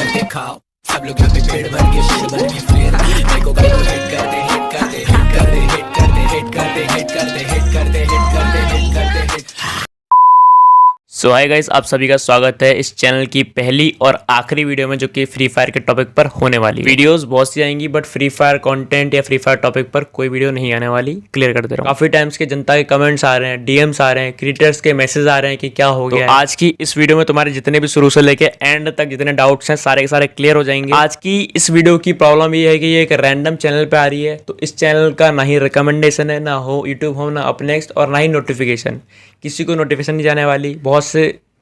करके खाओ सब लोग यहाँ पे पेड़ भर के शेर भर के फिर मेरे को गाइस हिट कर दे हिट कर दे हिट कर दे हिट कर दे हिट कर दे हिट कर दे हिट कर दे हिट कर दे हिट कर दे हिट। सो हाय गाइस, आप सभी का स्वागत है इस चैनल की पहली और आखिरी वीडियो में, जो कि फ्री फायर के टॉपिक पर होने वाली। वीडियोस बहुत सी आएंगी बट फ्री फायर कंटेंट या फ्री फायर टॉपिक पर कोई वीडियो नहीं आने वाली, क्लियर कर दे रहा हूँ। काफी टाइम्स के जनता के कमेंट्स आ रहे हैं, डीएम्स आ रहे हैं, क्रिएटर्स के मैसेज आ रहे हैं कि क्या हो गया। तो आज की इस वीडियो में तुम्हारे जितने भी शुरू से लेके एंड तक जितने डाउट्स हैं सारे के सारे क्लियर हो जाएंगे। आज की इस वीडियो की प्रॉब्लम ये है कि ये एक रैंडम चैनल पे आ रही है, तो इस चैनल का ना ही रिकमेंडेशन है, ना हो यूट्यूब हो, ना अपनेक्स्ट, और ना ही नोटिफिकेशन। किसी को नोटिफिकेशन नहीं जाने वाली।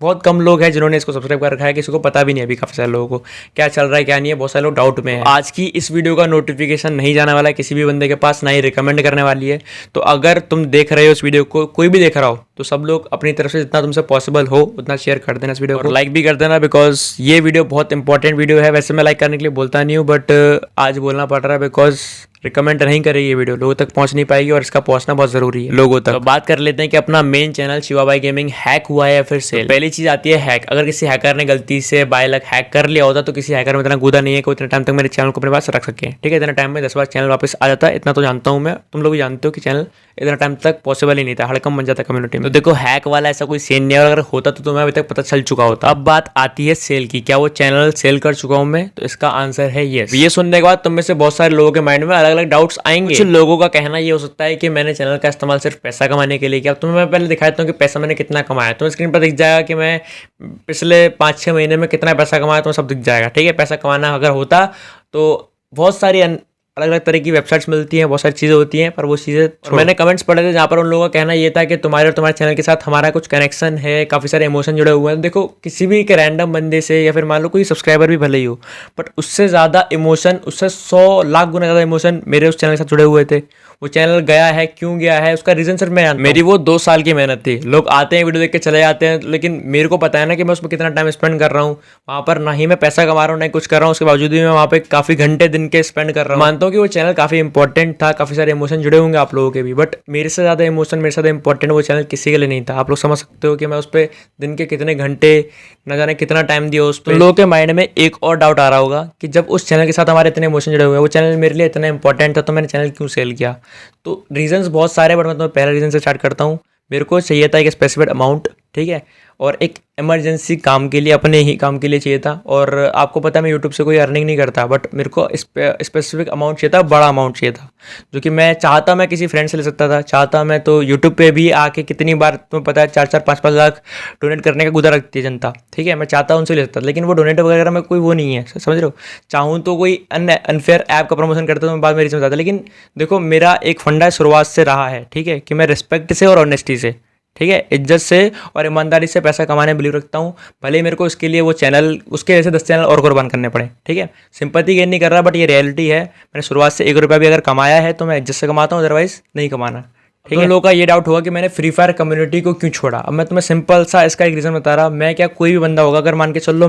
बहुत कम लोग हैं जिन्होंने इसको सब्सक्राइब कर रखा है, किसी को पता भी नहीं है अभी काफ़ी सारे लोगों को क्या चल रहा है क्या नहीं है। बहुत सारे लोग डाउट में हैं। आज की इस वीडियो का नोटिफिकेशन नहीं जाने वाला है किसी भी बंदे के पास, ना ही रिकमेंड करने वाली है। तो अगर तुम देख रहे हो इस वीडियो को, कोई भी देख रहा हो, तो सब लोग अपनी तरफ से जितना तुमसे पॉसिबल हो उतना शेयर कर देना इस वीडियो को, लाइक भी कर देना, बिकॉज ये वीडियो बहुत इंपॉर्टेंट वीडियो है। वैसे मैं लाइक करने के लिए बोलता नहीं हूँ, बट आज बोलना पड़ रहा है बिकॉज रिकमेंड नहीं करेगी ये वीडियो, लोगों तक पहुंच नहीं पाएगी और इसका पहुंचना बहुत जरूरी है लोगों तक। तो बात कर लेते हैं कि अपना मेन चैनल शिवा भाई गेमिंग हैक हुआ है या फिर सेल। तो पहली चीज आती है हैक। अगर किसी हैकर ने गलती से बाय लक हैक कर लिया होता तो किसी हैकर में इतना गुदा नहीं है कि इतने टाइम तक मेरे चैनल को अपने पास रख सके। ठीक है, इतने टाइम में 10 बार चैनल वापस आ जाता है, इतना तो जानता हूँ मैं। तुम लोग भी जानते हो कि चैनल इतना टाइम तक पॉसिबल ही नहीं था, हड़कम बन जाता कम्युनिटी में। तो देखो, हैक वाला ऐसा कोई सीन नहीं है, और अगर होता तो तुम्हें अभी तक पता चल चुका होता। अब बात आती है सेल की। क्या वो चैनल सेल कर चुका हूँ मैं? तो इसका आंसर है यस। ये सुनने के बाद तुम में से बहुत सारे लोगों के माइंड में अलग अलग डाउट्स आएंगे। कुछ लोगों का कहना ये हो सकता है कि मैंने चैनल का इस्तेमाल सिर्फ पैसा कमाने के लिए किया। अब तुम्हें मैं पहले दिखाता हूँ कि पैसा मैंने कितना कमाया। तुम्हें स्क्रीन पर दिख जाएगा कि मैं पिछले 5-6 महीने में कितना पैसा कमाया, तुम्हें सब दिख जाएगा। ठीक है, पैसा कमाना अगर होता तो बहुत सारी अलग अलग तरह की वेबसाइट्स मिलती हैं, बहुत सारी चीज़ें होती हैं, पर वो चीज़ें मैंने कमेंट्स पढ़े थे जहाँ पर उन लोगों का कहना ये था कि तुम्हारे और तुम्हारे चैनल के साथ हमारा कुछ कनेक्शन है, काफ़ी सारे इमोशन जुड़े हुए हैं। देखो, किसी भी एक रैंडम बंदे से या फिर मान लो कोई सब्सक्राइबर भी भले ही हो, बट उससे ज़्यादा इमोशन, उससे 100 लाख गुना ज़्यादा इमोशन मेरे उस चैनल के साथ जुड़े हुए थे। वो चैनल गया है, क्यों गया है, उसका रीज़न सिर्फ मैं जानता हूं। मेरी वो 2 साल की मेहनत थी। लोग आते हैं, वीडियो देख के चले जाते हैं, लेकिन मेरे को पता है ना कि मैं उसमें कितना टाइम स्पेंड कर रहा हूँ। वहाँ पर ना ही मैं पैसा कमा रहा हूँ, ना ही कुछ कर रहा हूँ, उसके बावजूद भी मैं वहाँ पे काफ़ी घंटे दिन के स्पेंड कर रहा हूँ। मानता हूँ कि वो चैनल काफ़ी इंपॉर्टेंट था, काफ़ी सारे इमोशन जुड़े होंगे आप लोगों के भी, बट मेरे से ज़्यादा इमोशन, मेरे से ज़्यादा इंपॉर्टेंट वो चैनल किसी के लिए नहीं था। आप लोग समझ सकते हो कि मैं उस पर दिन के कितने घंटे, न जाने कितना टाइम दिया उस पर। लोगों के माइंड में एक और डाउट आ रहा होगा कि जब उस चैनल के साथ हमारे इतने इमोशन जुड़े हुए हैं, वो चैनल मेरे लिए इतना इंपॉर्टेंट था, तो मैंने चैनल क्यों सेल किया? तो रीजंस बहुत सारे, बट मैं तुम्हें पहला रीजन से स्टार्ट करता हूँ। मेरे को चाहिए था एक स्पेसिफिक अमाउंट, ठीक है, और एक इमरजेंसी काम के लिए, अपने ही काम के लिए चाहिए था। और आपको पता है मैं यूट्यूब से कोई अर्निंग नहीं करता, बट मेरे को स्पेसिफिक अमाउंट चाहिए था, बड़ा अमाउंट चाहिए था, जो कि मैं चाहता मैं किसी फ्रेंड से ले सकता था। चाहता मैं तो यूट्यूब पे भी आके कितनी बार तुम्हें पता है 4-4, 5-5 लाख डोनेट करने का गुदा रखती है जनता। ठीक है, मैं चाहता उनसे ले सकता था, लेकिन वो डोनेट वगैरह में कोई वो नहीं है, समझ रहे हो। चाहूँ तो कोई अनफेयर ऐप का प्रमोशन करता तो मैं बाद में रीजन बताता, लेकिन देखो मेरा एक फंडा शुरुआत से रहा है, ठीक है, कि मैं रिस्पेक्ट से और ऑनेस्टी से, ठीक है, इज्जत से और ईमानदारी से पैसा कमाने में बिलीव रखता हूँ। भले ही मेरे को इसके लिए वो चैनल, उसके जैसे 10 चैनल और कुर्बान करने पड़े। ठीक है, सिंपैथी गेन नहीं कर रहा, बट ये रियलिटी है। मैंने शुरुआत से 1 रुपया भी अगर कमाया है तो मैं इज्जत से कमाता हूँ, अदरवाइज नहीं कमाना। ठीक है, लोगों का ये डाउट होगा कि मैंने फ्री फायर कम्युनिटी को क्यों छोड़ा। अब मैं तुम्हें सिंपल सा इसका एक रीज़न बता रहा। मैं क्या, कोई भी बंदा होगा, अगर मान के चल लो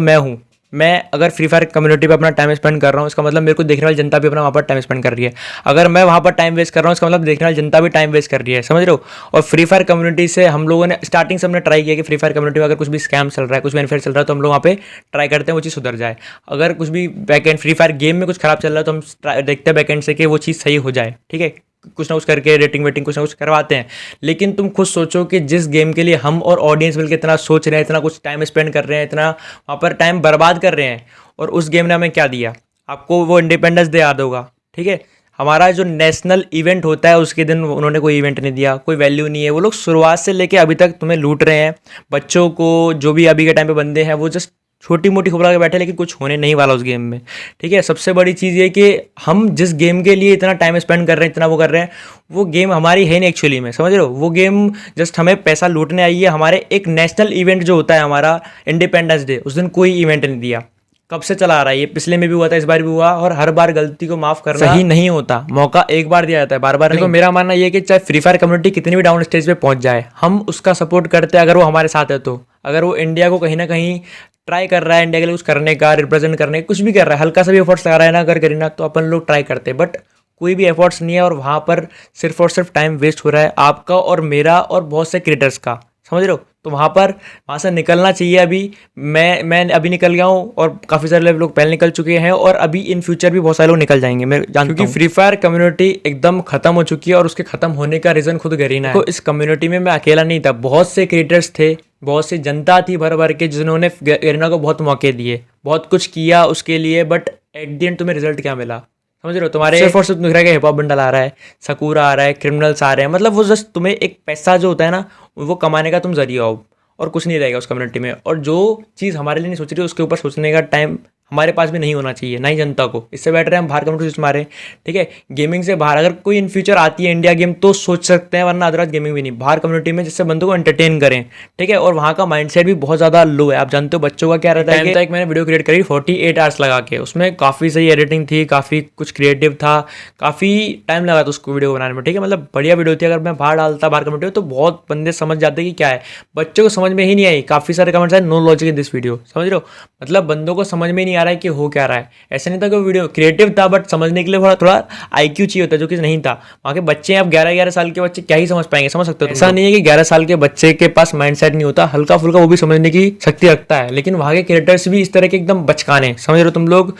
मैं अगर फ्री फायर कम्युनिटी पे अपना टाइम स्पेंड कर रहा हूँ, इसका मतलब मेरे को देखने वाली जनता भी अपना वहाँ पर टाइम स्पेंड कर रही है। अगर मैं वहाँ पर टाइम वेस्ट कर रहा हूँ, इसका मतलब देखने वाली जनता भी टाइम वेस्ट कर रही है, समझ रहे हो। और फ्री फायर कम्युनिटी से हम लोगों ने स्टार्टिंग से हमने ट्राई किया कि फ्री फायर कम्युनिटी में अगर कुछ भी स्कैम चल रहा है, कुछ भी अनफेयर चल रहा है, तो हम लोग वहाँ पे ट्राई करते हैं वो चीज़ सुधर जाए। अगर कुछ भी बैकएंड फ्री फायर गेम में कुछ खराब चल रहा है, तो हम देखते हैं बैकएंड से कि वो चीज़ सही हो जाए। ठीक है, कुछ ना कुछ करके रेटिंग वेटिंग कुछ ना कुछ करवाते हैं। लेकिन तुम खुद सोचो कि जिस गेम के लिए हम और ऑडियंस मिलकर इतना सोच रहे हैं, इतना कुछ टाइम स्पेंड कर रहे हैं, इतना वहाँ पर टाइम बर्बाद कर रहे हैं, और उस गेम ने हमें क्या दिया? आपको वो इंडिपेंडेंस डे याद होगा, ठीक है, हमारा जो नेशनल इवेंट होता है उसके दिन उन्होंने कोई इवेंट नहीं दिया, कोई वैल्यू नहीं है। वो लोग शुरुआत से लेके अभी तक तुम्हें लूट रहे हैं। बच्चों को, जो भी अभी के टाइम पे बंदे हैं, वो जस्ट छोटी मोटी खबर के बैठे, लेकिन कुछ होने नहीं वाला उस गेम में। ठीक है, सबसे बड़ी चीज़ ये कि हम जिस गेम के लिए इतना टाइम स्पेंड कर रहे हैं, इतना वो कर रहे हैं, वो गेम हमारी है नहीं एक्चुअली में, समझ रहे हो। वो गेम जस्ट हमें पैसा लूटने आई है। हमारे एक नेशनल इवेंट जो होता है हमारा इंडिपेंडेंस डे, उस दिन कोई इवेंट नहीं दिया। कब से चला आ रहा है ये? पिछले में भी हुआ था, इस बार भी हुआ, और हर बार गलती को माफ करना सही नहीं होता। मौका एक बार दिया जाता है, बार बार नहीं। तो मेरा मानना ये है कि चाहे फ्री फायर कम्युनिटी कितनी भी डाउन स्टेज पे पहुंच जाए, हम उसका सपोर्ट करते हैं अगर वो हमारे साथ है तो। अगर वो इंडिया को कहीं ना कहीं ट्राई कर रहा है, इंडिया के लिए कुछ करने का, रिप्रेजेंट करने का, कुछ भी कर रहा है, हल्का सा भी एफर्ट्स लगा रहा है ना अगर करीना, तो अपन लोग ट्राई करते हैं। बट कोई भी एफर्ट्स नहीं है, और वहाँ पर सिर्फ और सिर्फ टाइम वेस्ट हो रहा है आपका और मेरा और बहुत से क्रिएटर्स का, समझ रहे हो। तो वहाँ से निकलना चाहिए। अभी मैं अभी निकल गया हूँ और काफ़ी सारे लोग पहले निकल चुके हैं और अभी इन फ्यूचर भी बहुत सारे लोग निकल जाएंगे, मैं जानता हूँ। क्योंकि फ्री फायर कम्युनिटी एकदम खत्म हो चुकी है और उसके खत्म होने का रीज़न खुद गरीना है। तो इस कम्युनिटी में मैं अकेला नहीं था, बहुत से क्रिएटर्स थे, बहुत सी जनता थी भर भर के, जिन्होंने गरीना को बहुत मौके दिए, बहुत कुछ किया उसके लिए, बट एट द एंड तुम्हें रिजल्ट क्या मिला, समझ रहे हो। तुम्हारे सिर्फ और सिर्फ दिख रहा है कि हिप हॉप बंडल आ रहा है, सकूरा आ रहा है, क्रिमिनल्स आ रहे हैं, मतलब वो जस्ट तुम्हें एक पैसा जो होता है ना, वो कमाने का तुम जरिया हो और कुछ नहीं रहेगा उस कम्युनिटी में। और जो चीज़ हमारे लिए नहीं सोच रही उसके ऊपर सोचने का टाइम हमारे पास भी नहीं होना चाहिए, ना ही जनता को। इससे बेटर है हम बाहर कम्युनिटी से मारें, ठीक है। गेमिंग से बाहर अगर कोई इन फ्यूचर आती है इंडिया गेम तो सोच सकते हैं, वरना अदरवाइज गेमिंग भी नहीं, बाहर कम्युनिटी में जिससे बंदों को एंटरटेन करें, ठीक है। और वहाँ का माइंडसेट भी बहुत ज़्यादा लो है। आप जानते हो बच्चों का क्या रहता है कि एक मैंने वीडियो क्रिएट करी 48 आवर्स लगा के, उसमें काफ़ी सही एडिटिंग थी, काफ़ी कुछ क्रिएटिव था, काफ़ी टाइम लगा था उसको वीडियो बनाने में, ठीक है। मतलब बढ़िया वीडियो थी। अगर मैं बाहर डालता बाहर कम्युनिटी में तो बहुत बंदे समझ जाते कि क्या है, बच्चों को समझ में ही नहीं आई। काफ़ी सारे कमेंट्स आए, no logic in this video, समझ रहे हो। मतलब बंदों को समझ में नहीं आ रहा है कि हो क्या रहा है। ऐसा नहीं था कि वीडियो क्रिएटिव था, बट समझने के लिए थोड़ा आईक्यू चाहिए होता है, जो कि नहीं था। वहाँ के बच्चे हैं, अब 11-11 साल के बच्चे क्या ही समझ पाएंगे, समझ सकते हो। ऐसा नहीं है कि 11 साल के बच्चे के पास माइंडसेट नहीं होता, हल्का फुल्का वो भी समझने की शक्ति रखता है। लेकिन वहाँ के क्रिएटर्स भी इस तरह के एकदम बचकाने, समझ रहे हो तुम लोग।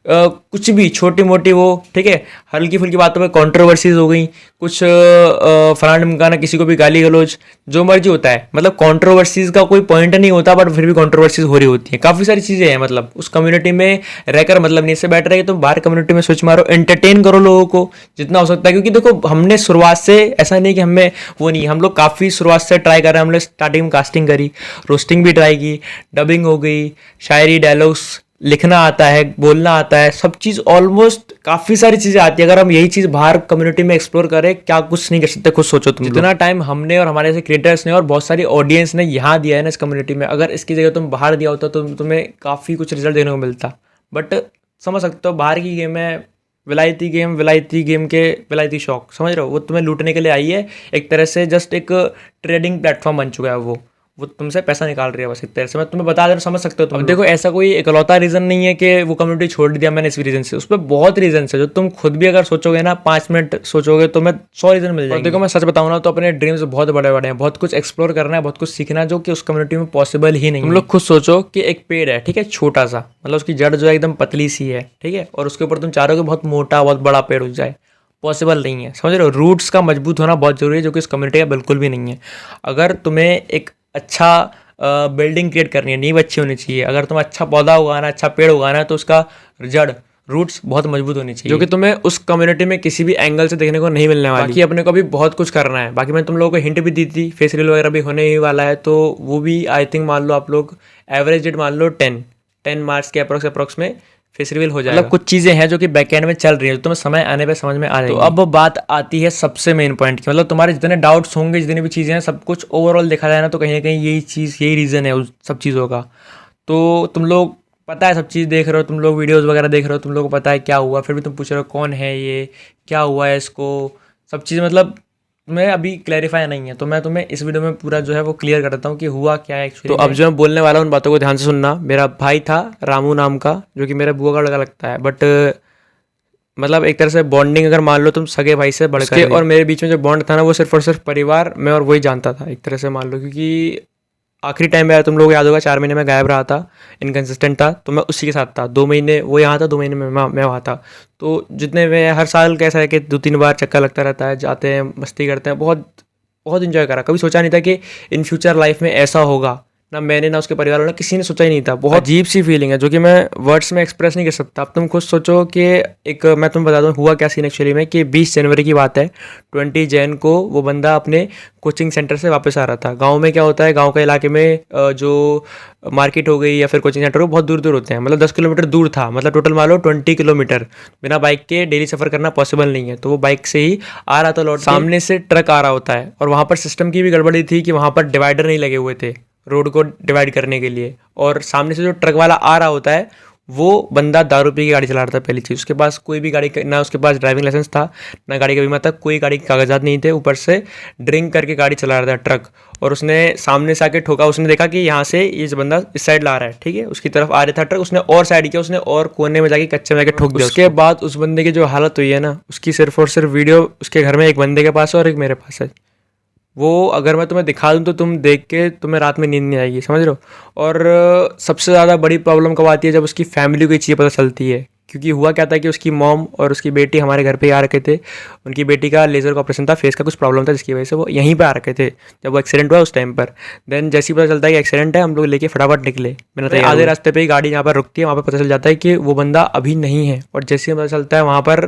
कुछ भी छोटी मोटी वो, ठीक है, हल्की फुल्की बातों में कंट्रोवर्सीज हो गई, कुछ फलाना ढिमकाना, किसी को भी गाली गलौज, जो मर्जी होता है। मतलब कंट्रोवर्सीज का कोई पॉइंट नहीं होता, बट फिर भी कंट्रोवर्सीज हो रही होती है। काफ़ी सारी चीज़ें हैं, मतलब उस कम्युनिटी में रहकर मतलब नहीं। इससे बेटर है कि तुम बाहर कम्युनिटी में स्विच मारो, एंटरटेन करो लोगों को जितना हो सकता है। क्योंकि देखो हमने शुरुआत से ऐसा नहीं कि हमें वो नहीं, हम लोग काफ़ी शुरुआत से ट्राई कर रहे हैं। हमने स्टार्टिंग में कास्टिंग करी, रोस्टिंग भी ट्राई की, डबिंग हो गई, शायरी, डायलॉग्स लिखना आता है, बोलना आता है, सब चीज़ ऑलमोस्ट काफ़ी सारी चीज़ें आती है। अगर हम यही चीज़ बाहर कम्युनिटी में एक्सप्लोर करें, क्या कुछ नहीं कर सकते, खुद सोचो तुम। जितना टाइम हमने और हमारे ऐसे क्रिएटर्स ने और बहुत सारी ऑडियंस ने यहाँ दिया है ना इस कम्युनिटी में, अगर इसकी जगह तुम बाहर दिया होता तो तुम्हें काफ़ी कुछ रिजल्ट देखने को मिलता। बट समझ सकते हो बाहर की गेम है, विलायती गेम के विलायती शौक, समझ रहे हो, वो तुम्हें लूटने के लिए आई है। एक तरह से जस्ट एक ट्रेडिंग प्लेटफॉर्म बन चुका है वो तुमसे पैसा निकाल रही है बस, एक तरह से। मैं तुम्हें बता दे, समझ सकते हो तुम। देखो ऐसा कोई इकलौता रीज़न नहीं है कि वो कम्युनिटी छोड़ दिया मैंने इस रीज़न से, उस पर बहुत रीजन है। जो तुम खुद भी अगर सोचोगे ना, 5 मिनट सोचोगे तो मैं 100 रीज़न मिल जाएंगे। देखो मैं सच बताऊँ ना तो अपने ड्रीम्स बहुत बड़े बड़े हैं, बहुत कुछ एक्सप्लोर करना है, बहुत कुछ सीखना है, जो कि उस कम्युनिटी में पॉसिबल ही नहीं। तुम लोग खुद सोचो कि एक पेड़ है, ठीक है, छोटा सा, मतलब उसकी जड़ जो है एकदम पतली सी है, ठीक है, और उसके ऊपर तुम चाह रहे हो कि बहुत मोटा बहुत बड़ा पेड़ उग जाए, पॉसिबल नहीं है, समझ रहे हो। रूट्स का मजबूत होना बहुत जरूरी है, जो कि इस कम्युनिटी का बिल्कुल भी नहीं है। अगर तुम्हें एक अच्छा बिल्डिंग क्रिएट करनी है, नींव अच्छी होनी चाहिए। अगर तुम्हें अच्छा पौधा उगाना, अच्छा पेड़ उगाना है, तो उसका जड़, रूट्स बहुत मजबूत होनी चाहिए, जो कि तुम्हें उस कम्युनिटी में किसी भी एंगल से देखने को नहीं मिलने वाली। बाकी अपने को भी बहुत कुछ करना है। बाकी मैं तुम लोगों को हिंट भी दी थी, फेस रील वगैरह भी होने ही वाला है, तो वो भी आई थिंक मान लो आप लोग एवरेज डेट मान लो 10 मार्च के अप्रोक्स में फेस रिवील हो जाएगा। मतलब कुछ चीज़ें हैं जो कि बैकएंड में चल रही है, तो तुम्हें समय आने पे समझ में आ जाएगी। तो अब बात आती है सबसे मेन पॉइंट की, मतलब तुम्हारे जितने डाउट्स होंगे, जितनी भी चीज़ें हैं, सब कुछ ओवरऑल देखा जाए ना तो कहीं ना कहीं यही रीज़न है उस सब चीज़ों का। तो तुम लोग पता है सब चीज़ देख रहे हो, तुम लोग वीडियोज़ वगैरह देख रहे हो, तुम लोग को पता है क्या हुआ, फिर भी तुम पूछ रहे हो कौन है ये, क्या हुआ है इसको, सब चीज़ मतलब तुम्हें अभी क्लैरिफाई नहीं है। तो मैं तुम्हें इस वीडियो में पूरा जो है वो क्लियर कर देता हूँ कि हुआ क्या है एक्चुअली। तो अब जो मैं बोलने वाला हूँ उन बातों को ध्यान से सुनना। मेरा भाई था रामू नाम का, जो कि मेरे बुआ का लड़का लगता है, बट मतलब एक तरह से बॉन्डिंग अगर मान लो तुम सगे भाई से बढ़कर, और मेरे बीच में जो बॉन्ड था ना वो सिर्फ और सिर्फ परिवार, मैं और वही जानता था एक तरह से मान लो। क्योंकि आखिरी टाइम में आया, तुम लोग याद होगा 4 महीने में गायब रहा था, इनकन्सिस्टेंट था, तो मैं उसी के साथ था। 2 महीने वो यहाँ था, 2 महीने में मैं वहाँ था। तो जितने में हर साल कैसा है कि 2-3 बार चक्कर लगता रहता है, जाते हैं, मस्ती करते हैं, बहुत बहुत इन्जॉय करा। कभी सोचा नहीं था कि इन फ्यूचर लाइफ में ऐसा होगा, ना मैंने ना उसके परिवार वालों ने, किसी ने सोचा ही नहीं था। बहुत अजीब सी फीलिंग है जो कि मैं वर्ड्स में एक्सप्रेस नहीं कर सकता। अब तुम खुद सोचो कि एक, मैं तुम्हें बता दूं हुआ क्या सीन एक्चुअली में, कि 20 जनवरी की बात है, 20 जैन को वो बंदा अपने कोचिंग सेंटर से वापस आ रहा था। गांव में क्या होता है, गांव के इलाके में जो मार्केट हो गई या फिर कोचिंग सेंटर हो बहुत दूर दूर होते हैं, मतलब 10 किलोमीटर दूर था, मतलब टोटल मान लो 20 किलोमीटर। बिना बाइक के डेली सफ़र करना पॉसिबल नहीं है, तो वो बाइक से ही आ रहा था लौट। सामने से ट्रक आ रहा होता है, और वहाँ पर सिस्टम की भी गड़बड़ी थी कि वहाँ पर डिवाइडर नहीं लगे हुए थे रोड को डिवाइड करने के लिए, और सामने से जो ट्रक वाला आ रहा होता है वो बंदा दारू पी के गाड़ी चला रहा था। पहली चीज़, उसके पास कोई भी गाड़ी, ना उसके पास ड्राइविंग लाइसेंस था, ना गाड़ी का बीमा था, कोई गाड़ी के कागजात नहीं थे, ऊपर से ड्रिंक करके गाड़ी चला रहा था ट्रक। और उसने सामने से आके ठोका, उसने देखा कि यहाँ से ये बंदा इस साइड ला रहा है, ठीक है, उसकी तरफ आ रहा था ट्रक, उसने और साइड किया, उसने और कोने में जाके कच्चे में जाके ठोक दिया। उसके बाद उस बंदे की जो हालत हुई है ना, उसकी सिर्फ और सिर्फ वीडियो उसके घर में एक बंदे के पास है और एक मेरे पास है। वो अगर मैं तुम्हें दिखा दूँ तो तुम देख के तुम्हें रात में नींद नहीं आएगी, समझ रहे हो। और सबसे ज़्यादा बड़ी प्रॉब्लम कब आती है, जब उसकी फैमिली को ये चीज़ें पता चलती है। क्योंकि हुआ क्या था कि उसकी मॉम और उसकी बेटी हमारे घर पे आ रखे थे। उनकी बेटी का लेज़र का ऑपरेशन था, फेस का कुछ प्रॉब्लम था, जिसकी वजह से वो यहीं पे आ रखे थे जब वो एक्सीडेंट हुआ उस टाइम पर। देन जैसे ही पता चलता है कि एक्सीडेंट है, हम लोग लेके फटाफट निकले। मैंने तो आधे रास्ते पे ही गाड़ी जहाँ पर रुकती है वहाँ पर पता चल जाता है कि वो बंदा अभी नहीं है। और जैसे ही पता चलता है वहाँ पर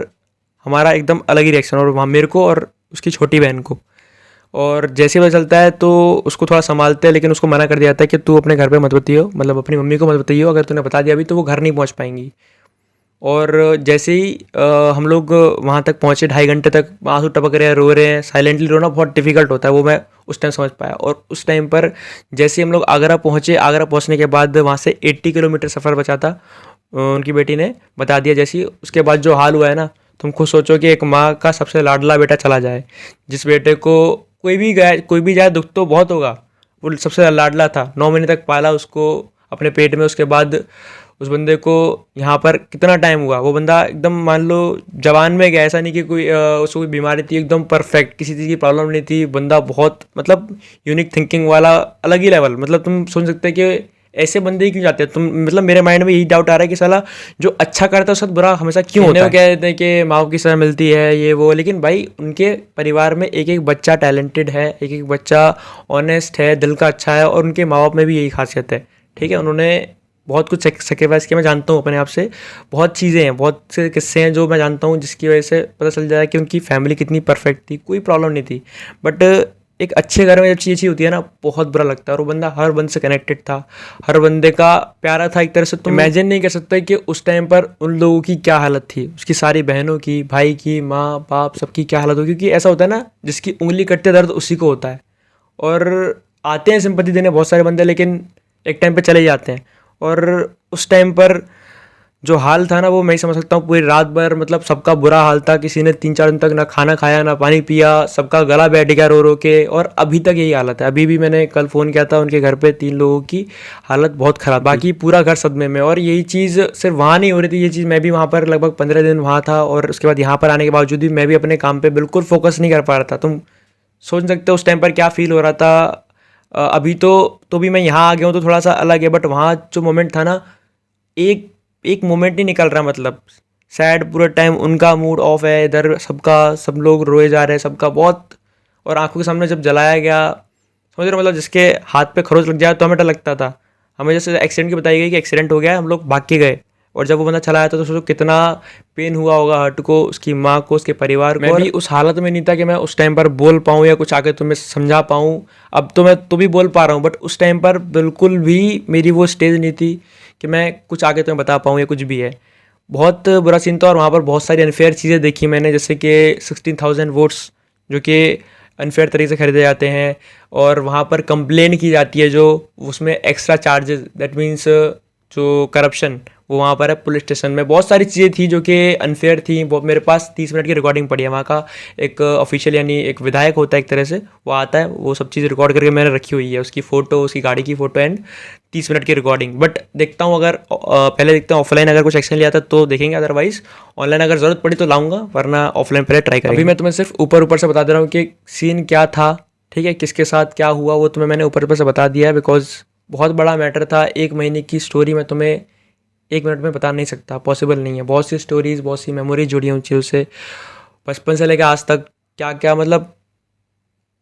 हमारा एकदम अलग ही रिएक्शन, और वहाँ मेरे को और उसकी छोटी बहन को। और जैसे ही पता चलता है तो उसको थोड़ा संभालते हैं, लेकिन उसको मना कर दिया जाता है कि तू अपने घर पे मत बताइयो, मतलब अपनी मम्मी को मत बताइयो, अगर तूने बता दिया अभी तो वो घर नहीं पहुंच पाएंगी। और जैसे ही हम लोग वहाँ तक पहुँचे, 2.5 घंटे तक आंसू टपक रहे हैं, रो रहे हैं। साइलेंटली रोना बहुत डिफिकल्ट होता है, वो मैं उस टाइम समझ पाया। और उस टाइम पर जैसे ही हम लोग आगरा पहुँचे, आगरा पहुँचने के बाद वहाँ से 80 किलोमीटर सफ़र बचा था। उनकी बेटी ने बता दिया जैसे ही, उसके बाद जो हाल हुआ है ना, तुम खुद सोचो कि एक माँ का सबसे लाडला बेटा चला जाए, जिस बेटे को कोई भी जाए दुख तो बहुत होगा। वो सबसे लाडला था, 9 महीने तक पाला उसको अपने पेट में। उसके बाद उस बंदे को यहाँ पर कितना टाइम हुआ, वो बंदा एकदम मान लो जवान में गया। ऐसा नहीं कि कोई उसको कोई बीमारी थी, एकदम परफेक्ट, किसी चीज़ की प्रॉब्लम नहीं थी। बंदा बहुत मतलब यूनिक थिंकिंग वाला, अलग ही लेवल। मतलब तुम सुन सकते हैं कि ऐसे बंदे ही क्यों जाते हैं तुम। मतलब मेरे माइंड में यही डाउट आ रहा है कि साला जो अच्छा करता है उसके साथ बुरा हमेशा क्यों होता है। वो कह देते हैं कि माँ की सजा मिलती है ये वो, लेकिन भाई उनके परिवार में एक एक बच्चा टैलेंटेड है, एक एक बच्चा ऑनेस्ट है, दिल का अच्छा है, और उनके माँ बाप में भी यही खासियत है। ठीक है, उन्होंने बहुत कुछ सेक्रीफाइस किया। मैं जानता हूँ अपने आप से, बहुत चीज़ें हैं, बहुत से किस्से हैं जो मैं जानता हूँ, जिसकी वजह से पता चल जाए कि उनकी फैमिली कितनी परफेक्ट थी, कोई प्रॉब्लम नहीं थी। बट एक अच्छे घर में जब चीज़ होती है ना, बहुत बुरा लगता है। और वो बंदा हर बंदे से कनेक्टेड था, हर बंदे का प्यारा था एक तरह से। तुम इमेजिन नहीं कर सकते कि उस टाइम पर उन लोगों की क्या हालत थी, उसकी सारी बहनों की, भाई की, माँ बाप सबकी क्या हालत होगी। क्योंकि ऐसा होता है ना, जिसकी उंगली कटते दर्द उसी को होता है। और आते हैं सिंपैथी देने बहुत सारे बंदे, लेकिन एक टाइम पे चले जाते हैं। और उस टाइम पर जो हाल था ना, वो मैं ही समझ सकता हूँ। पूरी रात भर मतलब सबका बुरा हाल था, किसी ने 3-4 दिन तक ना खाना खाया ना पानी पिया, सबका गला बैठ गया रो रो के। और अभी तक यही हालत है। अभी भी मैंने कल फ़ोन किया था, उनके घर पे 3 लोगों की हालत बहुत ख़राब, बाकी पूरा घर सदमे में। और यही चीज़ सिर्फ वहाँ नहीं हो रही थी, ये चीज़ मैं भी वहाँ पर लगभग 15 दिन वहाँ था, और उसके बाद यहाँ पर आने के बावजूद भी मैं भी अपने काम पर बिल्कुल फोकस नहीं कर पा रहा था। तुम सोच सकते हो उस टाइम पर क्या फ़ील हो रहा था। अभी तो भी मैं यहाँ आ गया हूँ तो थोड़ा सा अलग है, बट वहाँ जो मोमेंट था ना, एक मोमेंट नहीं निकल रहा। मतलब सैड पूरा टाइम, उनका मूड ऑफ है, इधर सब लोग रोए जा रहे हैं, सबका बहुत। और आंखों के सामने जब जलाया गया, समझ रहे हो, मतलब जिसके हाथ पे खरोच लग जाए तो हमें डर लगता था। हमें जैसे एक्सीडेंट की बताई गई कि एक्सीडेंट हो गया है, हम लोग भाग के गए। और जब वो बंदा चला आया था तो सोचो कितना पेन हुआ होगा हर्ट को, उसकी माँ को, उसके परिवार को। मैं भी उस हालत में नहीं था कि मैं उस टाइम पर बोल पाऊँ या कुछ आके तुम्हें समझा पाऊँ। अब तो मैं तो भी बोल पा रहा हूँ, बट उस टाइम पर बिल्कुल भी मेरी वो स्टेज नहीं थी कि मैं कुछ आगे तुम्हें बता पाऊँ या कुछ भी है। बहुत बुरा सीन था। और वहाँ पर बहुत सारी अनफेयर चीज़ें देखी मैंने, जैसे कि 16,000 वोट्स जो कि अनफेयर तरीके से खरीदे जाते हैं, और वहाँ पर कंप्लेन की जाती है जो उसमें एक्स्ट्रा चार्जेस, दैट मीन्स जो करप्शन, वो वहाँ पर है पुलिस स्टेशन में। बहुत सारी चीज़ें थी जो कि अनफेयर थी। वो मेरे पास 30 मिनट की रिकॉर्डिंग पड़ी है। वहाँ का एक ऑफिशियल यानी एक विधायक होता है एक तरह से, वो आता है, वो सब चीज़ रिकॉर्ड करके मैंने रखी हुई है, उसकी फ़ोटो, उसकी गाड़ी की फ़ोटो एंड 30 मिनट की रिकॉर्डिंग। बट देखता हूँ, अगर पहले देखता हूँ ऑफलाइन अगर कुछ एक्शन लिया था तो देखेंगे, अदरवाइज ऑनलाइन अगर ज़रूरत पड़ी तो लाऊंगा, वरना ऑफलाइन पहले ट्राई करेंगे। अभी मैं तुम्हें सिर्फ ऊपर से बता दे रहा हूँ कि सीन क्या था, ठीक है, किसके साथ क्या हुआ वो तुम्हें मैंने ऊपर से बता दिया है, बिकॉज बहुत बड़ा मैटर था। 1 महीने की स्टोरी मैं तुम्हें 1 मिनट में बता नहीं सकता, पॉसिबल नहीं है। बहुत सी स्टोरीज़, बहुत सी मेमोरीज जुड़ी हैं उन चीज़ों से, बचपन से लेकर आज तक। क्या क्या मतलब,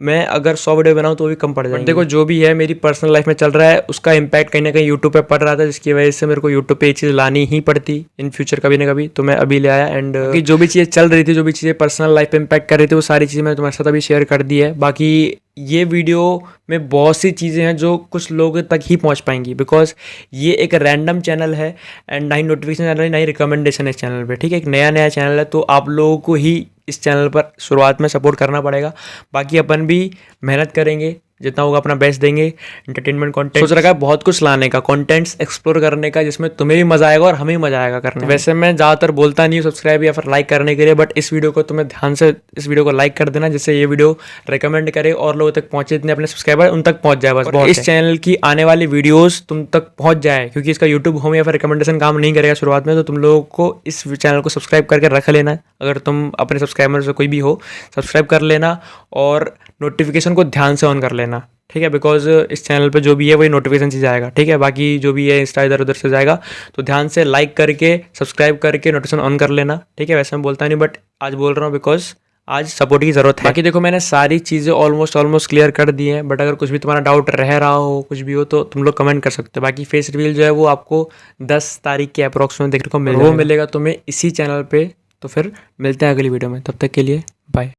मैं अगर 100 वीडियो बनाऊँ तो भी कम पड़ जाएंगे। देखो जो भी है मेरी पर्सनल लाइफ में चल रहा है, उसका इम्पैक्ट कहीं ना कहीं यूट्यूब पे पड़ रहा था, जिसकी वजह से मेरे को यूट्यूब पे ये चीज़ लानी ही पड़ती इन फ्यूचर कभी ना कभी। तो मैं अभी ले आया। एंड जो भी चीज़ें चल रही थी, जो भी चीज़ें पर्सनल लाइफ पे इम्पैक्ट कर रही थी, वो सारी चीज़ें मैं तुम्हारे साथ अभी शेयर कर दी है। बाकी ये वीडियो में बहुत सी चीज़ें हैं जो कुछ लोगों तक ही पहुंच पाएंगी, बिकॉज ये एक रैंडम चैनल है, एंड ना ही नोटिफिकेशन चैनल है, ना ही रिकमेंडेशन है इस चैनल पे, ठीक है। एक नया चैनल है, तो आप लोगों को ही इस चैनल पर शुरुआत में सपोर्ट करना पड़ेगा। बाकी अपन भी मेहनत करेंगे, जितना होगा अपना बेस्ट देंगे। एंटरटेनमेंट कंटेंट सोच रखा है बहुत कुछ लाने का, कंटेंट्स एक्सप्लोर करने का, जिसमें तुम्हें भी मजा आएगा और हमें भी मजा आएगा करने में। वैसे मैं ज़्यादातर बोलता नहीं हूँ सब्सक्राइब या फिर लाइक करने के लिए, बट इस वीडियो को तुम्हें ध्यान से इस वीडियो को लाइक कर देना, जिससे ये वीडियो रिकमेंड करे और लोगों तक पहुंचे, इतने अपने सब्सक्राइबर उन तक पहुंच जाए बस। बहुत इस चैनल की आने वाली वीडियोस तुम तक पहुंच जाए, क्योंकि इसका यूट्यूब होम या फिर रिकमेंडेशन काम नहीं करेगा शुरुआत में। तो तुम लोगों को इस चैनल को सब्सक्राइब करके रख लेना, अगर तुम अपने सब्सक्राइबर से कोई भी हो, सब्सक्राइब कर लेना। और नोटिफिकेशन को ध्यान से ऑन कर लेना, ठीक है, बिकॉज इस चैनल पे जो भी है वही नोटिफिकेशन से जाएगा, ठीक है। बाकी जो भी है इंस्टा इधर उधर से जाएगा, तो ध्यान से लाइक करके सब्सक्राइब करके नोटिफिकेशन ऑन कर लेना, ठीक है। वैसे मैं बोलता नहीं, बट आज बोल रहा हूँ बिकॉज आज सपोर्ट की ज़रूरत है। बाकी देखो मैंने सारी चीज़ें ऑलमोस्ट क्लियर कर दी हैं, बट अगर कुछ भी तुम्हारा डाउट रह रहा हो, कुछ भी हो, तो तुम लोग कमेंट कर सकते हो। बाकी फेस रिवील जो है वो आपको 10 तारीख के अप्रॉक्स में देखने को मिलेगा, वो मिलेगा तुम्हें इसी चैनल पे। तो फिर मिलते हैं अगली वीडियो में, तब तक के लिए बाय।